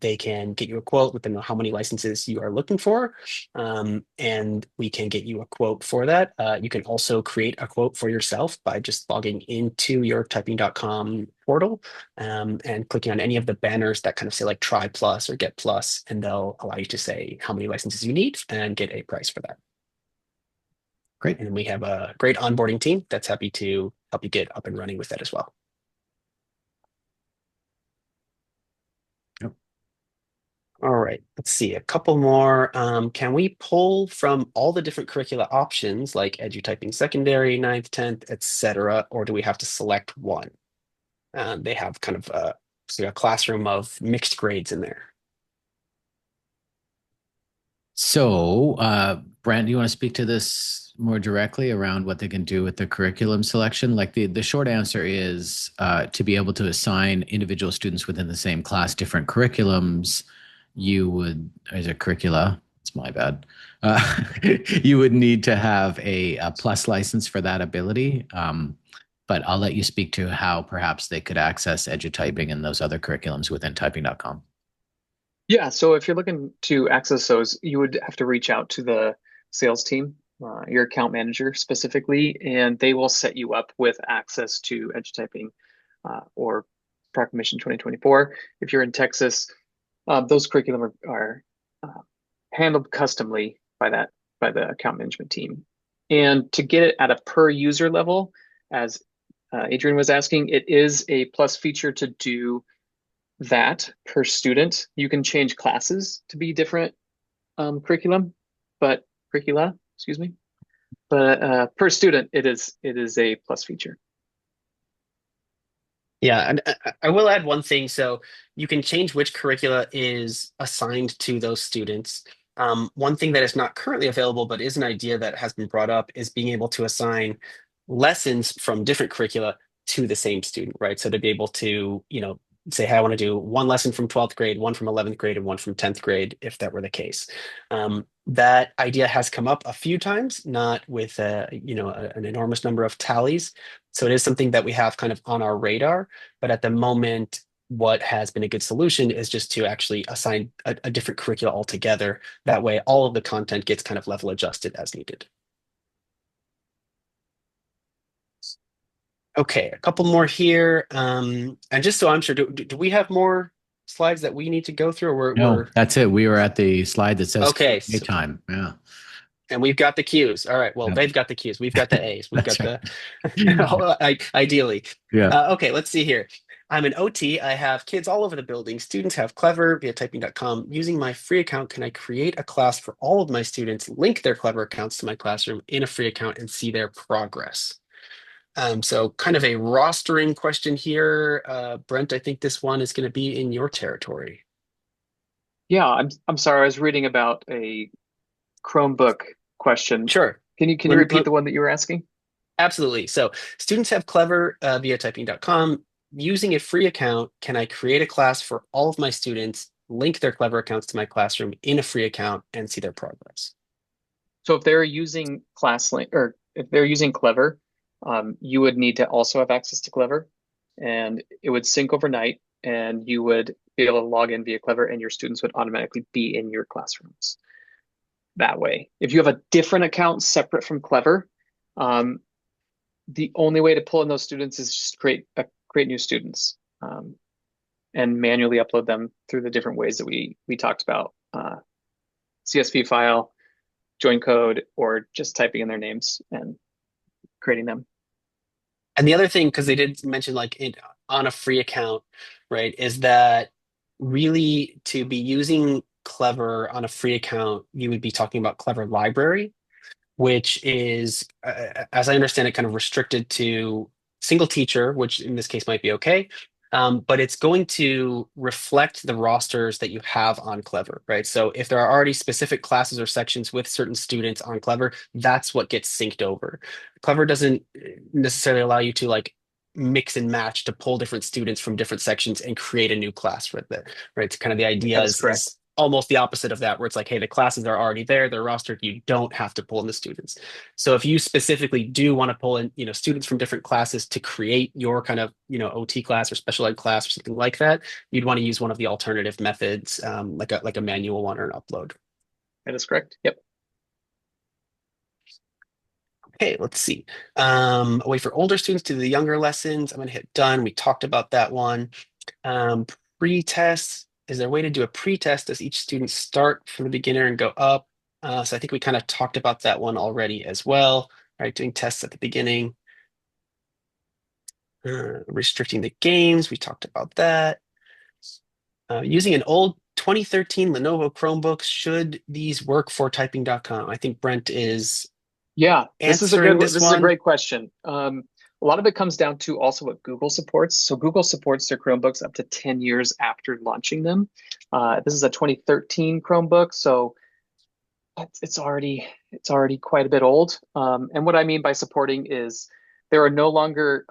They can get you a quote, let them know how many licenses you are looking for, and we can get you a quote for that. You can also create a quote for yourself by just logging into your typing.com portal and clicking on any of the banners that kind of say like try plus or get plus, and they'll allow you to say how many licenses you need and get a price for that. Great. And we have a great onboarding team that's happy to help you get up and running with that as well. Yep. All right, let's see, a couple more. Can we pull from all the different curricula options like EduTyping Secondary, 9th, 10th, etc., or do we have to select one? They have kind of a classroom of mixed grades in there. So, Brent, do you want to speak to this more directly around what they can do with the curriculum selection? Like the short answer is to be able to assign individual students within the same class different curriculums, you would, as a curricula, it's my bad, you would need to have a plus license for that ability. But I'll let you speak to how perhaps they could access EduTyping and those other curriculums within typing.com. Yeah, so if you're looking to access those, you would have to reach out to the sales team, your account manager specifically, and they will set you up with access to EduTyping or Proclamation 2024. If you're in Texas, those curriculum are handled customly by the account management team. And to get it at a per user level, as Adrian was asking, it is a plus feature to do that per student. You can change classes to be different curricula, excuse me. But per student, it is a plus feature. Yeah, and I will add one thing. So you can change which curricula is assigned to those students. One thing that is not currently available, but is an idea that has been brought up, is being able to assign lessons from different curricula to the same student, right? So to be able to, say, hey, I want to do one lesson from 12th grade, one from 11th grade, and one from 10th grade, if that were the case. That idea has come up a few times, not with an enormous number of tallies. So it is something that we have kind of on our radar. But at the moment, what has been a good solution is just to actually assign a different curricula altogether. That way, all of the content gets kind of level adjusted as needed. Okay, a couple more here. And just so I'm sure, do we have more slides that we need to go through? Or No, that's it. We were at the slide that says okay, Q&A time. Yeah. and we've got the Q's. All right. Well, Yep. they've got the Q's. We've got the A's. We've That's got right. ideally. Yeah. Okay, let's see here. I'm an OT. I have kids all over the building. Students have Clever via typing.com. Using my free account, can I create a class for all of my students, link their Clever accounts to my classroom in a free account, and see their progress? So kind of a rostering question here. Brent, I think this one is going to be in your territory. Yeah, I'm sorry. I was reading about a Chromebook question. Sure. Can you repeat the one that you were asking? Absolutely. So students have Clever via typing.com. Using a free account, can I create a class for all of my students, link their Clever accounts to my classroom in a free account, and see their progress? So if they're using ClassLink or if they're using Clever, you would need to also have access to Clever, and it would sync overnight, and you would be able to log in via Clever, and your students would automatically be in your classrooms that way. If you have a different account separate from Clever, the only way to pull in those students is just create new students and manually upload them through the different ways that we talked about, CSV file, join code, or just typing in their names and creating them. And the other thing, because they did mention like it on a free account, right, is that really to be using Clever on a free account, you would be talking about Clever Library, which is, as I understand it, kind of restricted to single teacher, which in this case might be okay. But it's going to reflect the rosters that you have on Clever, right? So if there are already specific classes or sections with certain students on Clever, that's what gets synced over. Clever doesn't necessarily allow you to like mix and match to pull different students from different sections and create a new class for that, right? So kind of the idea That is correct. almost the opposite of that, where it's like, hey, the classes are already there, they're rostered, you don't have to pull in the students. So if you specifically do want to pull in, students from different classes to create your kind of, OT class or special ed class or something like that, you'd want to use one of the alternative methods, like a manual one or an upload. That is correct. Yep. Okay, let's see. A way for older students to do the younger lessons. I'm going to hit done. We talked about that one. Um, Pre-test. Is there a way to do a pre-test? Does each student start from the beginner and go up? So I think we kind of talked about that one already as well, right? Doing tests at the beginning. Restricting the games. We talked about that. Using an old 2013 Lenovo Chromebook. Should these work for typing.com? I think Brent is Yeah, answering this this is a one. great question. A lot of it comes down to also what Google supports. So Google supports their Chromebooks up to 10 years after launching them. This is a 2013 Chromebook, so it's already quite a bit old. And what I mean by supporting is there are no longer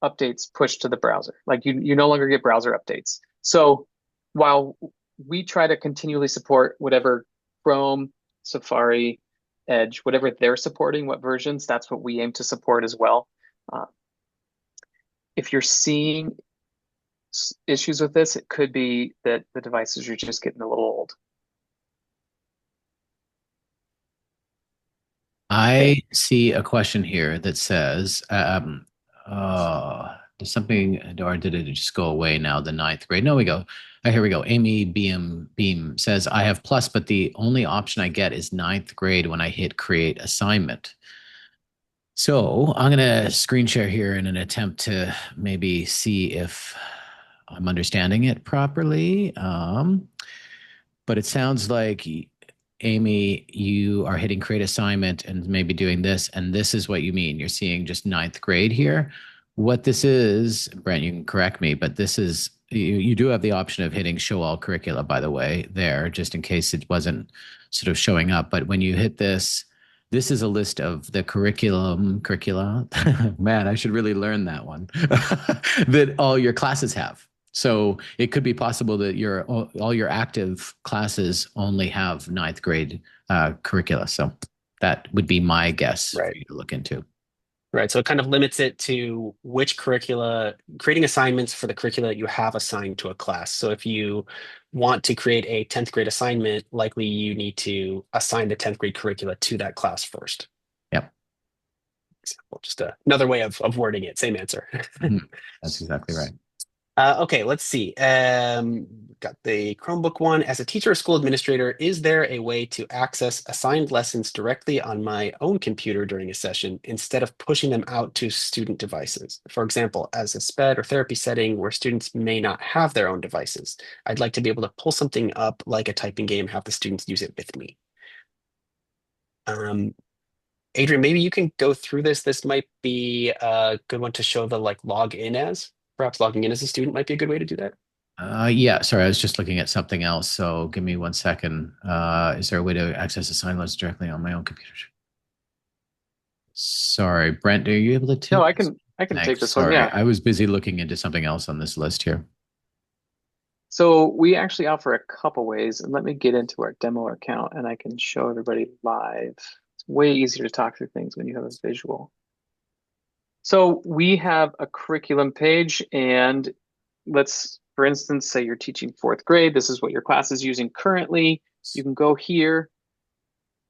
updates pushed to the browser. Like you no longer get browser updates. So while we try to continually support whatever Chrome, Safari, Edge, whatever they're supporting, what versions, that's what we aim to support as well. Uh, if you're seeing issues with this, it could be that the devices are just getting a little old. Okay. I see a question here that says, does something, or did it just go away now, the ninth grade? No, we go. Here we go. Amy Beam says, I have plus, but the only option I get is ninth grade when I hit create assignment. So I'm going to screen share here in an attempt to maybe see if I'm understanding it properly. But it sounds like, Amy, you are hitting create assignment and maybe doing this, and this is what you mean. You're seeing just ninth grade here. What this is, Brent, you can correct me, but this is, you do have the option of hitting show all curricula, by the way, there, just in case it wasn't sort of showing up. But when you hit this, this is a list of the curricula. Man, I should really learn that one that all your classes have. So it could be possible that all your active classes only have ninth grade curricula. So that would be my guess for Right. you to look into. Right. So it kind of limits it to which curricula, creating assignments for the curricula that you have assigned to a class. So if you want to create a 10th grade assignment, likely you need to assign the 10th grade curricula to that class first. Yep. Just another way of wording it. Same answer. That's exactly right. Okay, let's see. Got the Chromebook one. As a teacher or school administrator, is there a way to access assigned lessons directly on my own computer during a session instead of pushing them out to student devices? For example, as a SPED or therapy setting where students may not have their own devices, I'd like to be able to pull something up like a typing game, have the students use it with me. Adrian, maybe you can go through this. This might be a good one to show the like log in as. Perhaps logging in as a student might be a good way to do that. Yeah, sorry, I was just looking at something else. So give me 1 second. Is there a way to access assigned lessons directly on my own computer? Sorry, Brent, are you able to take No, I this? can take Thanks. this one. Sorry, Yeah. I was busy looking into something else on this list here. So we actually offer a couple ways, and let me get into our demo account and I can show everybody live. It's way easier to talk through things when you have a visual. So we have a curriculum page, and let's, for instance, say you're teaching fourth grade. This is what your class is using currently. You can go here.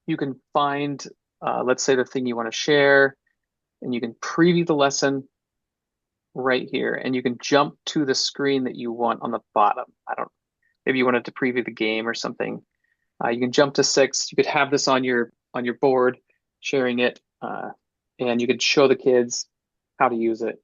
You can find, let's say, the thing you want to share, and you can preview the lesson right here, and you can jump to the screen that you want on the bottom. Maybe you wanted to preview the game or something. You can jump to 6. You could have this on your board, sharing it, and you could show the kids how to use it.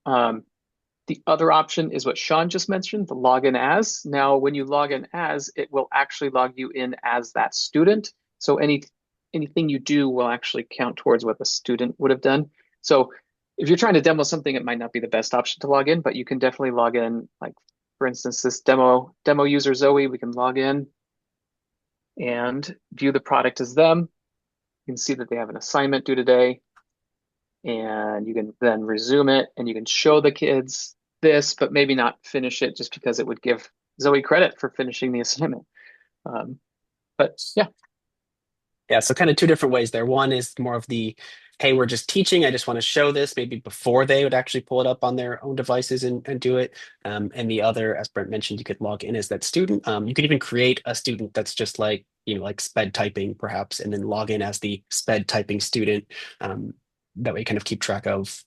The other option is what Shawn just mentioned, the login as. Now, when you log in as, it will actually log you in as that student. So anything you do will actually count towards what the student would have done. So if you're trying to demo something, it might not be the best option to log in, but you can definitely log in. Like, for instance, this demo user Zoe, we can log in and view the product as them. You can see that they have an assignment due today, and you can then resume it, and you can show the kids this, but maybe not finish it just because it would give Zoe credit for finishing the assignment. But yeah. Yeah, so kind of two different ways there. One is more of the, hey, we're just teaching. I just want to show this maybe before they would actually pull it up on their own devices and do it. And the other, as Brent mentioned, you could log in as that student. You could even create a student that's just like, like sped typing perhaps, and then log in as the sped typing student. That way you kind of keep track of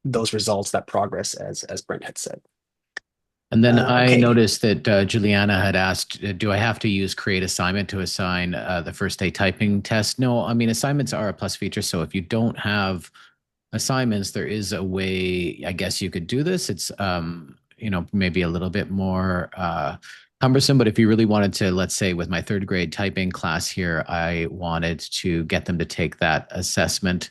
those results, that progress, as Brent had said. And then I Okay. noticed that Juliana had asked, do I have to use create assignment to assign the first day typing test? No, I mean, assignments are a plus feature. So if you don't have assignments, there is a way, I guess you could do this. It's, maybe a little bit more cumbersome, but if you really wanted to, let's say with my third grade typing class here, I wanted to get them to take that assessment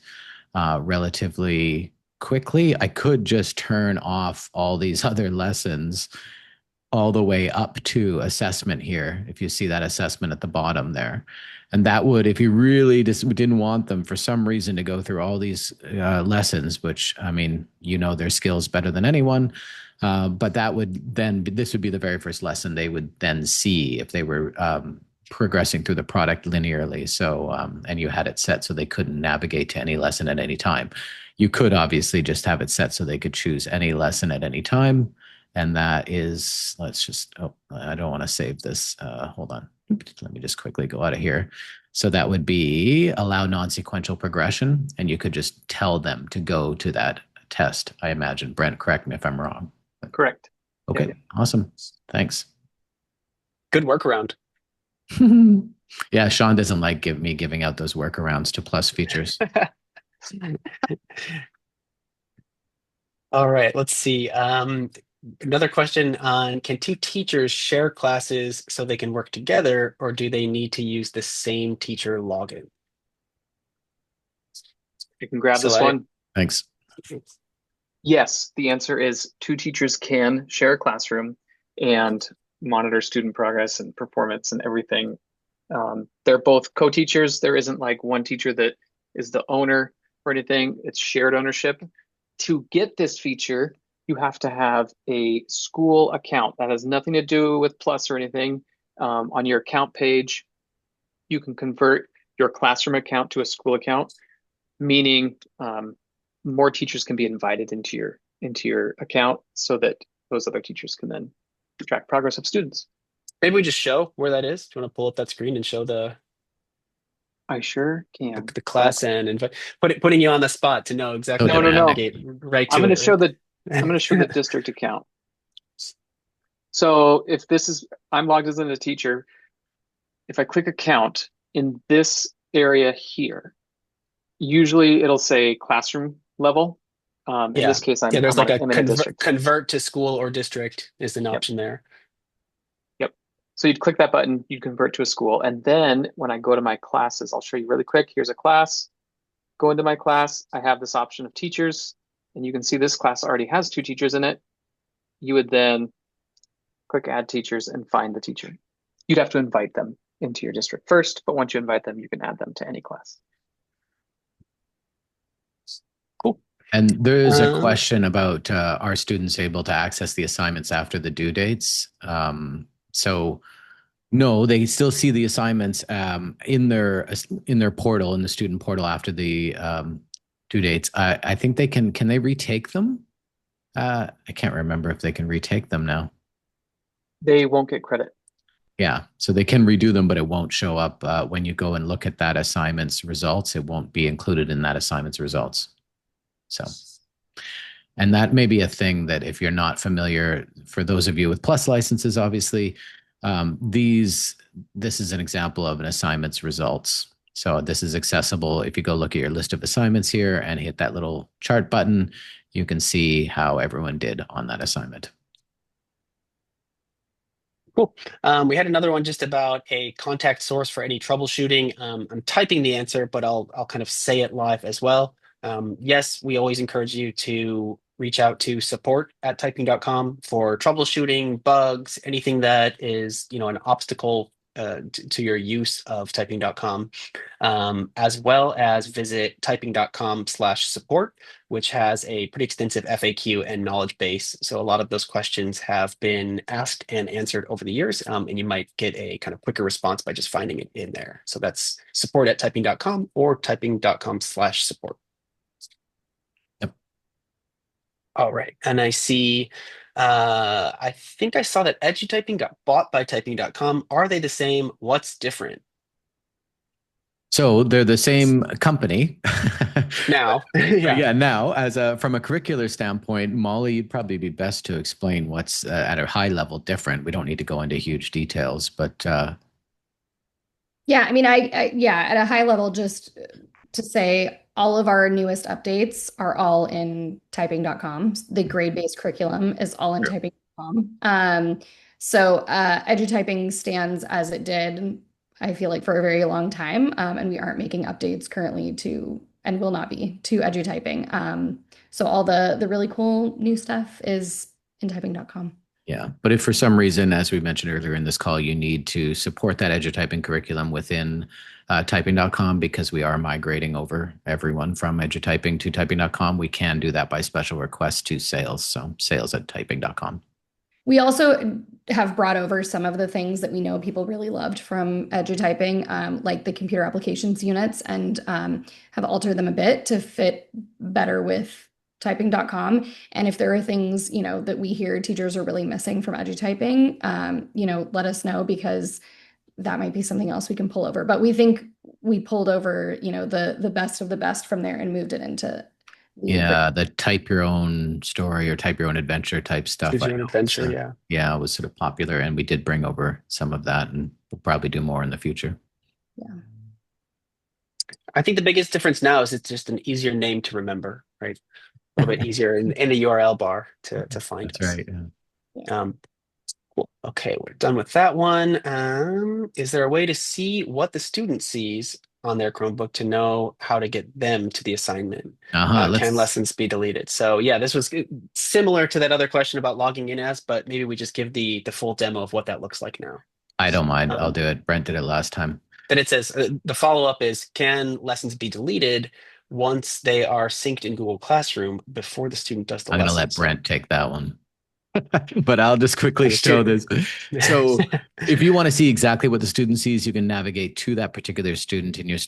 relatively quickly, I could just turn off all these other lessons all the way up to assessment here. If you see that assessment at the bottom there. And that would, if you really just didn't want them for some reason to go through all these lessons, which I mean, their skills better than anyone. But that would then, this would be the very first lesson they would then see if they were progressing through the product linearly. So, and you had it set so they couldn't navigate to any lesson at any time. You could obviously just have it set so they could choose any lesson at any time. And that is, I don't want to save this. Hold on. Let me just quickly go out of here. So that would be allow non-sequential progression. And you could just tell them to go to that test, I imagine. Brent, correct me if I'm wrong. Correct. Okay, yeah. Awesome. Thanks. Good workaround. Yeah, Shawn doesn't like me giving out those workarounds to plus features. All right, let's see. Another question on, can two teachers share classes so they can work together, or do they need to use the same teacher login? You can grab this one. Thanks. Yes, the answer is two teachers can share a classroom and monitor student progress and performance and everything. They're both co-teachers. There isn't like one teacher that is the owner or anything. It's shared ownership. To get this feature, you have to have a school account. That has nothing to do with Plus or anything. On your account page, you can convert your classroom account to a school account, meaning more teachers can be invited into your account so that those other teachers can then track progress of students. Maybe we just show where that is. Do you want to pull up that screen and show the? I sure can. The class and putting you on the spot to know exactly how to navigate right to I'm going it. I'm going to show the district account. So if I'm logged as a teacher. If I click account in this area here, usually it'll say classroom level. In this case, there's like a district. Convert to school or district is an option there. Yep. So you'd click that button, you'd convert to a school. And then when I go to my classes, I'll show you really quick. Here's a class. Go into my class. I have this option of teachers. And you can see this class already has two teachers in it. You would then click add teachers and find the teacher. You'd have to invite them into your district first, but once you invite them, you can add them to any class. Cool. And there's a question about are students able to access the assignments after the due dates? So no, they still see the assignments in their portal, in the student portal after the due dates. I think they can they retake them? I can't remember if they can retake them now. They won't get credit. Yeah, so they can redo them, but it won't show up when you go and look at that assignment's results. It won't be included in that assignment's results. So, and that may be a thing that if you're not familiar, for those of you with Plus licenses, obviously, this is an example of an assignment's results. So this is accessible. If you go look at your list of assignments here and hit that little chart button, you can see how everyone did on that assignment. Cool. We had another one just about a contact source for any troubleshooting. I'm typing the answer, but I'll kind of say it live as well. Yes, we always encourage you to reach out to support@typing.com for troubleshooting, bugs, anything that is, an obstacle to your use of typing.com, as well as visit typing.com/support, which has a pretty extensive FAQ and knowledge base. So a lot of those questions have been asked and answered over the years, and you might get a kind of quicker response by just finding it in there. So that's support@typing.com or typing.com/support. Yep. All right. And I see, I think I saw that EduTyping got bought by typing.com. Are they the same? What's different? So they're the same company. Now, But yeah, now as from a curricular standpoint, Molly, you'd probably be best to explain what's at a high level different. We don't need to go into huge details, but Yeah, I mean, yeah, at a high level, just to say all of our newest updates are all in typing.com. The grade-based curriculum is all in sure. typing.com. So EduTyping stands as it did, I feel like, for a very long time. And we aren't making updates currently to, and will not be, to EduTyping. So all the really cool new stuff is in typing.com. yeah. But if for some reason, as we mentioned earlier in this call, you need to support that EduTyping curriculum within typing.com, because we are migrating over everyone from EduTyping to typing.com, we can do that by special request to sales. So sales@typing.com. We also have brought over some of the things that we know people really loved from EduTyping, like the computer applications units, and have altered them a bit to fit better with typing.com. And if there are things, that we hear teachers are really missing from EduTyping, let us know, because that might be something else we can pull over. But we think we pulled over, the best of the best from there and moved it into Yeah, the type your own story or type your own adventure type stuff. Choose I your own know adventure, yeah. Yeah, it was sort of popular, and we did bring over some of that, and we'll probably do more in the future. Yeah. I think the biggest difference now is it's just an easier name to remember, right? A little bit easier in the URL bar to find That's us. right. Um, cool. Okay, we're done with that one. Is there a way to see what the student sees on their Chromebook to know how to get them to the assignment? Can Let's. lessons be deleted? So yeah, this was similar to that other question about logging in as, but maybe we just give the full demo of what that looks like now. I don't mind. I'll do it. Brent did it last time. Then it says the follow-up is, can lessons be deleted once they are synced in Google Classroom before the student does the I'm going to lesson? let Brent take that one. But I'll just quickly Just show do- this. So if you want to see exactly what the student sees, you can navigate to that particular student in your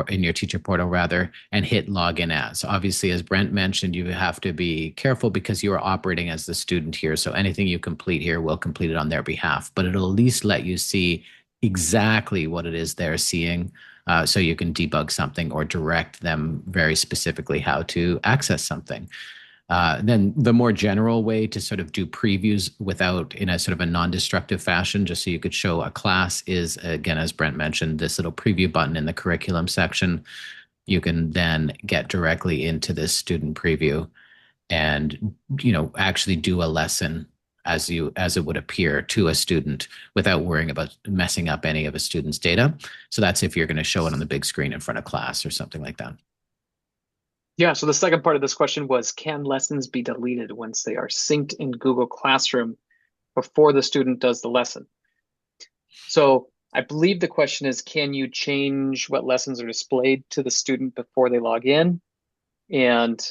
in your teacher portal rather, and hit login as. Obviously, as Brent mentioned, you have to be careful because you are operating as the student here. So anything you complete here will complete it on their behalf, but it'll at least let you see exactly what it is they're seeing. So you can debug something or direct them very specifically how to access something. Then the more general way to sort of do previews without in a sort of a non-destructive fashion, just so you could show a class, is, again, as Brent mentioned, this little preview button in the curriculum section. You can then get directly into this student preview and, actually do a lesson as it would appear to a student without worrying about messing up any of a student's data. So that's if you're going to show it on the big screen in front of class or something like that. Yeah, so the second part of this question was, can lessons be deleted once they are synced in Google Classroom before the student does the lesson? So I believe the question is, can you change what lessons are displayed to the student before they log in? And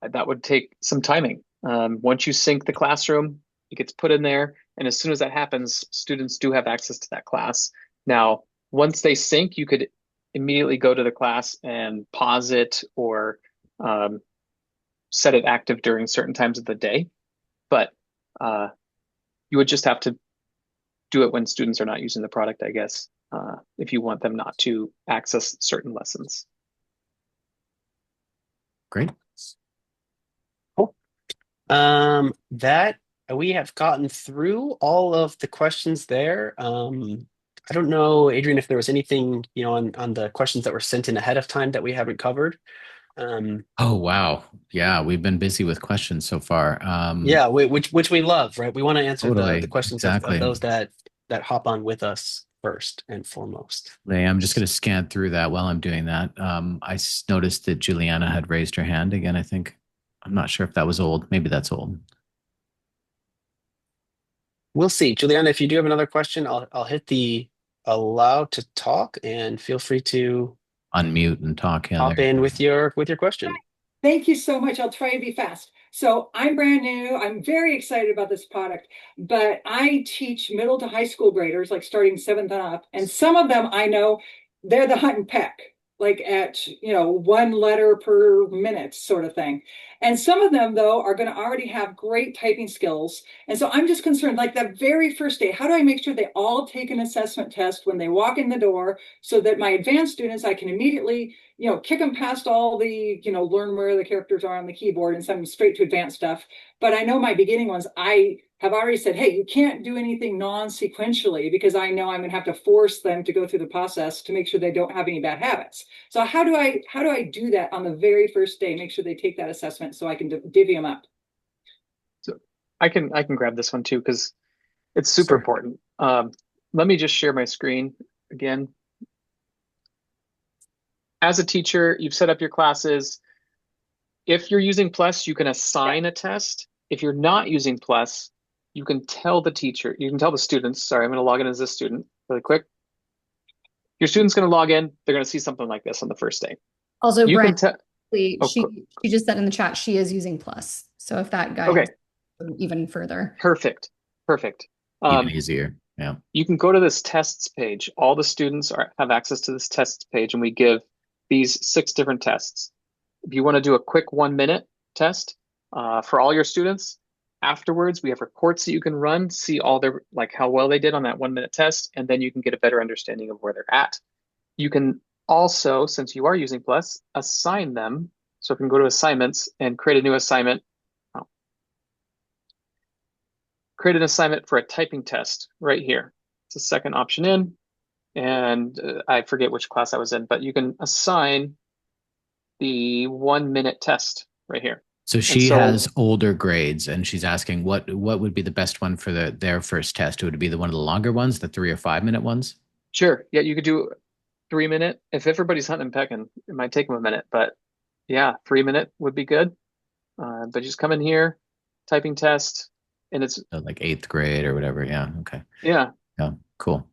that would take some timing. Once you sync the classroom, it gets put in there. And as soon as that happens, students do have access to that class. Now, once they sync, you could immediately go to the class and pause it or set it active during certain times of the day. But you would just have to do it when students are not using the product, I guess, if you want them not to access certain lessons. Great. Cool. That we have gotten through all of the questions there. I don't know, Adrian, if there was anything, on the questions that were sent in ahead of time that we haven't covered. Oh, wow. Yeah, we've been busy with questions so far. Yeah, which we love, right? We want to answer Totally, the questions exactly. of those that hop on with us first and foremost. I'm just going to scan through that while I'm doing that. I noticed that Juliana had raised her hand again, I think. I'm not sure if that was old. Maybe that's old. We'll see. Juliana, if you do have another question, I'll hit the allowed to talk and feel free to Unmute and talk. Yeah, hop there you in go. with your question. Thank you so much. I'll try to be fast. So I'm brand new. I'm very excited about this product, but I teach middle to high school graders, like starting seventh and up. And some of them I know they're the hunt and peck, like at, one letter per minute sort of thing. And some of them, though, are going to already have great typing skills. And so I'm just concerned, like that very first day, how do I make sure they all take an assessment test when they walk in the door so that my advanced students, I can immediately kick them past all the, learn where the characters are on the keyboard and send them straight to advanced stuff. But I know my beginning ones, I have already said, hey, you can't do anything non-sequentially because I know I'm going to have to force them to go through the process to make sure they don't have any bad habits. So how do I do that on the very first day? Make sure they take that assessment so I can divvy them up. So I can grab this one too because it's super important. Let me just share my screen again. As a teacher, you've set up your classes. If you're using Plus, you can assign a test. If you're not using Plus, you can tell the students, sorry, I'm going to log in as a student really quick. Your student's going to log in. They're going to see something like this on the first day. Also, You Brent, can she just said in the chat she is using Plus. So if that guides even further. Perfect. Even easier. Yeah. You can go to this tests page. All the students have access to this tests page, and we give these 6 different tests. If you want to do a quick 1-minute test for all your students, afterwards we have reports that you can run, see all their how well they did on that 1-minute test, and then you can get a better understanding of where they're at. You can also, since you are using Plus, assign them. So if you can go to assignments and create a new assignment. Create an assignment for a typing test right here. It's the second option in. And I forget which class I was in, but you can assign the 1-minute test right here. So she has older grades, and she's asking what would be the best one for their first test? Would it be one of the longer ones, the 3 or 5-minute ones? Sure. Yeah, you could do 3-minute. If everybody's hunting and pecking, it might take them a minute, but yeah, 3-minute would be good. But just come in here, typing test, and it's like 8th grade or whatever. Yeah. Okay. Yeah. Yeah. Cool.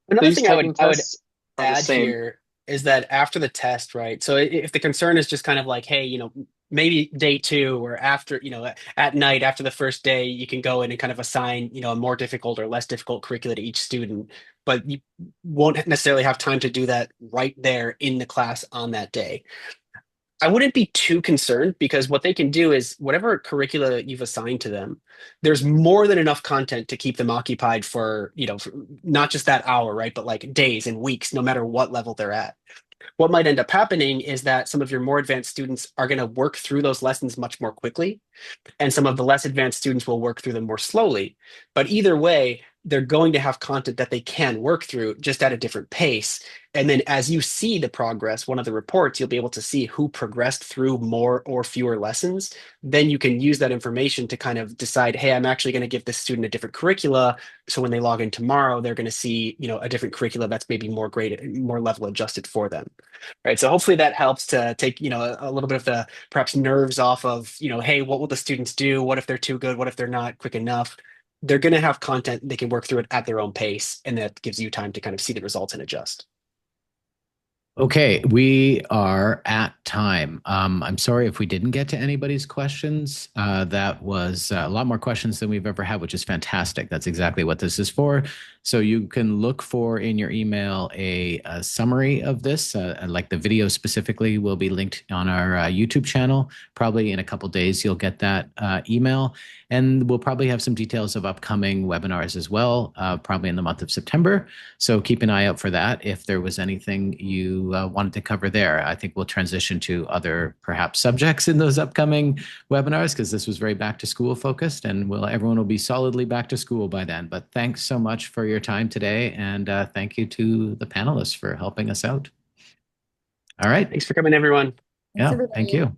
Another thing I would add here is that after the test, right? So if the concern is just kind of like, hey, maybe day 2 or after, at night after the first day, you can go in and kind of assign, a more difficult or less difficult curricula to each student, but you won't necessarily have time to do that right there in the class on that day. I wouldn't be too concerned because what they can do is whatever curricula you've assigned to them, there's more than enough content to keep them occupied for, for not just that hour, right? But like days and weeks, no matter what level they're at. What might end up happening is that some of your more advanced students are going to work through those lessons much more quickly, and some of the less advanced students will work through them more slowly. But either way, they're going to have content that they can work through just at a different pace. And then as you see the progress, one of the reports, you'll be able to see who progressed through more or fewer lessons. Then you can use that information to kind of decide, hey, I'm actually going to give this student a different curricula. So when they log in tomorrow, they're going to see, a different curricula that's maybe more graded, more level adjusted for them. Right. So hopefully that helps to take, a little bit of the perhaps nerves off of, hey, what will the students do? What if they're too good? What if they're not quick enough? They're going to have content. They can work through it at their own pace. And that gives you time to kind of see the results and adjust. Okay, we are at time. I'm sorry if we didn't get to anybody's questions. That was a lot more questions than we've ever had, which is fantastic. That's exactly what this is for. So you can look for in your email a summary of this, like the video specifically will be linked on our YouTube channel. Probably in a couple days, you'll get that email. And we'll probably have some details of upcoming webinars as well, probably in the month of September. So keep an eye out for that. If there was anything you wanted to cover there, I think we'll transition to other perhaps subjects in those upcoming webinars, because this was very back to school focused, and everyone will be solidly back to school by then. But thanks so much for your time today. And thank you to the panelists for helping us out. All right. Thanks for coming, everyone. Yeah, thank you.